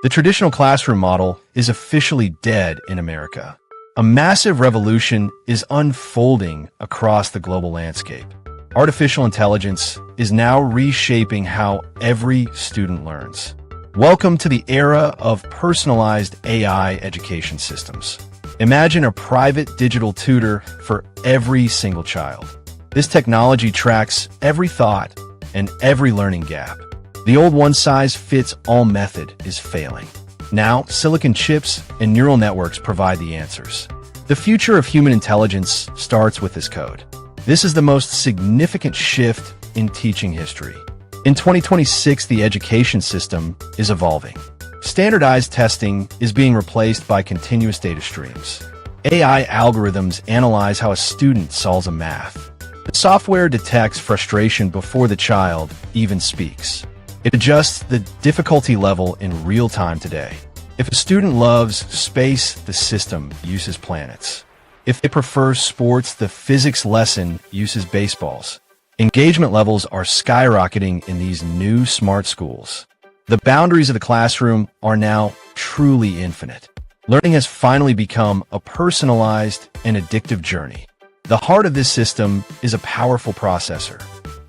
The traditional classroom model is officially dead in America. A massive revolution is unfolding across the global landscape. Artificial intelligence is now reshaping how every student learns. Welcome to the era of personalized AI education systems. Imagine a private digital tutor for every single child. This technology tracks every thought and every learning gap. The old one-size-fits-all method is failing. Now, silicon chips and neural networks provide the answers. The future of human intelligence starts with this code. This is the most significant shift in teaching history. In 2026, the education system is evolving. Standardized testing is being replaced by continuous data streams. AI algorithms analyze how a student solves a math. The software detects frustration before the child even speaks. It adjusts the difficulty level in real time today. If a student loves space, the system uses planets. If they prefer sports, the physics lesson uses baseballs. Engagement levels are skyrocketing in these new smart schools. The boundaries of the classroom are now truly infinite. Learning has finally become a personalized and addictive journey. The heart of this system is a powerful processor.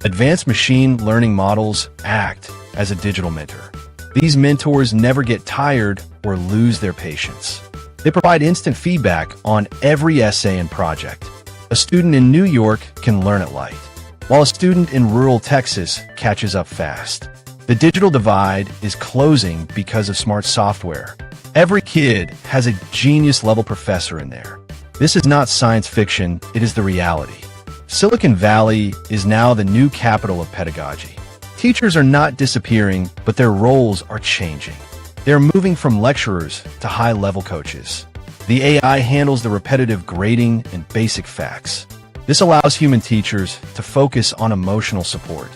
Advanced machine learning models act as a digital mentor. These mentors never get tired or lose their patience. They provide instant feedback on every essay and project. A student in New York can learn at light, while a student in rural Texas catches up fast. The digital divide is closing because of smart software. Every kid has a genius-level professor in there. This is not science fiction, it is the reality. Silicon Valley is now the new capital of pedagogy. Teachers are not disappearing, but their roles are changing. They're moving from lecturers to high-level coaches. The AI handles the repetitive grading and basic facts. This allows human teachers to focus on emotional support.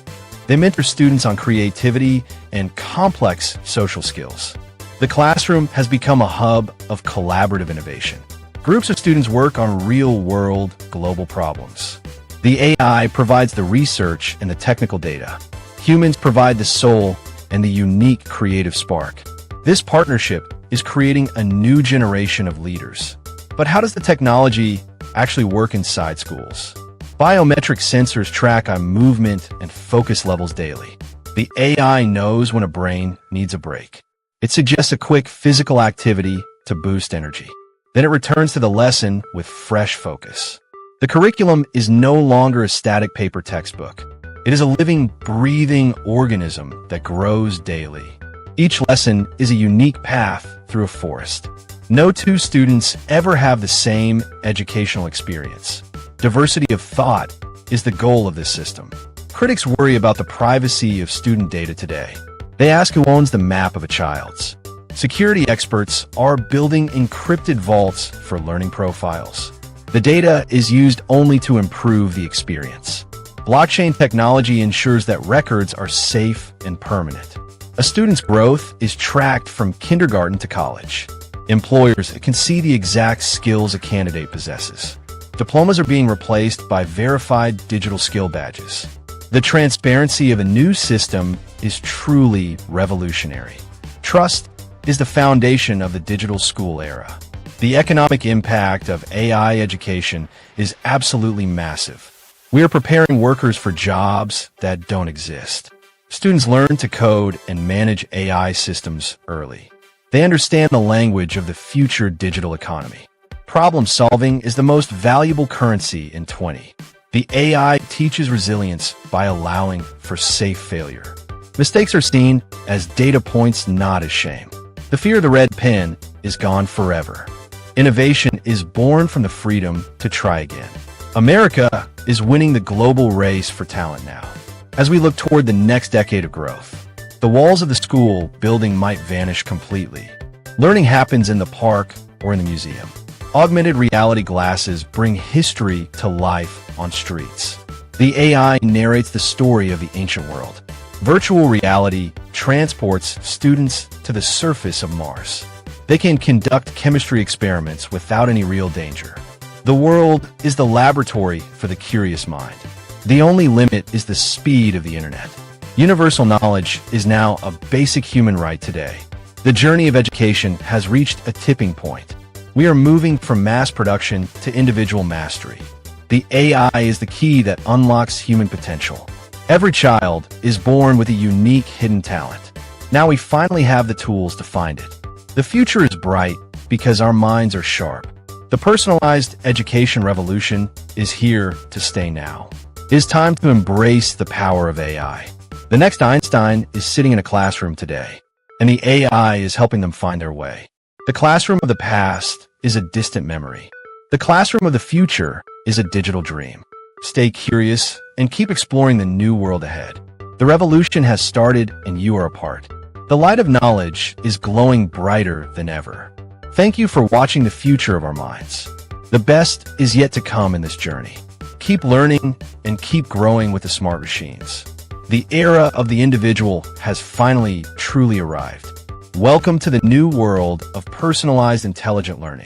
They mentor students on creativity and complex social skills. The classroom has become a hub of collaborative innovation. Groups of students work on real-world global problems. The AI provides the research and the technical data. Humans provide the soul and the unique creative spark. This partnership is creating a new generation of leaders. But how does the technology actually work inside schools? Biometric sensors track eye movement and focus levels daily. The AI knows when a brain needs a break. It suggests a quick physical activity to boost energy. Then it returns to the lesson with fresh focus. The curriculum is no longer a static paper textbook. It is a living, breathing organism that grows daily. Each lesson is a unique path through a forest. No two students ever have the same educational experience. Diversity of thought is the goal of this system. Critics worry about the privacy of student data today. They ask who owns the map of a child's. Security experts are building encrypted vaults for learning profiles. The data is used only to improve the experience. Blockchain technology ensures that records are safe and permanent. A student's growth is tracked from kindergarten to college. Employers can see the exact skills a candidate possesses. Diplomas are being replaced by verified digital skill badges. The transparency of a new system is truly revolutionary. Trust is the foundation of the digital school era. The economic impact of AI education is absolutely massive. We are preparing workers for jobs that don't exist. Students learn to code and manage AI systems early. They understand the language of the future digital economy. Problem solving is the most valuable currency in 20. The AI teaches resilience by allowing for safe failure. Mistakes are seen as data points, not as shame. The fear of the red pen is gone forever. Innovation is born from the freedom to try again. America is winning the global race for talent now. As we look toward the next decade of growth, the walls of the school building might vanish completely. Learning happens in the park or in the museum. Augmented reality glasses bring history to life on streets. The AI narrates the story of the ancient world. Virtual reality transports students to the surface of Mars. They can conduct chemistry experiments without any real danger. The world is the laboratory for the curious mind. The only limit is the speed of the internet. Universal knowledge is now a basic human right today. The journey of education has reached a tipping point. We are moving from mass production to individual mastery. The AI is the key that unlocks human potential. Every child is born with a unique hidden talent. Now we finally have the tools to find it. The future is bright because our minds are sharp. The personalized education revolution is here to stay now. It is time to embrace the power of AI. The next Einstein is sitting in a classroom today, and the AI is helping them find their way. The classroom of the past is a distant memory. The classroom of the future is a digital dream. Stay curious and keep exploring the new world ahead. The revolution has started and you are a part. The light of knowledge is glowing brighter than ever. Thank you for watching the future of our minds. The best is yet to come in this journey. Keep learning and keep growing with the smart machines. The era of the individual has finally truly arrived. Welcome to the new world of personalized intelligent learning.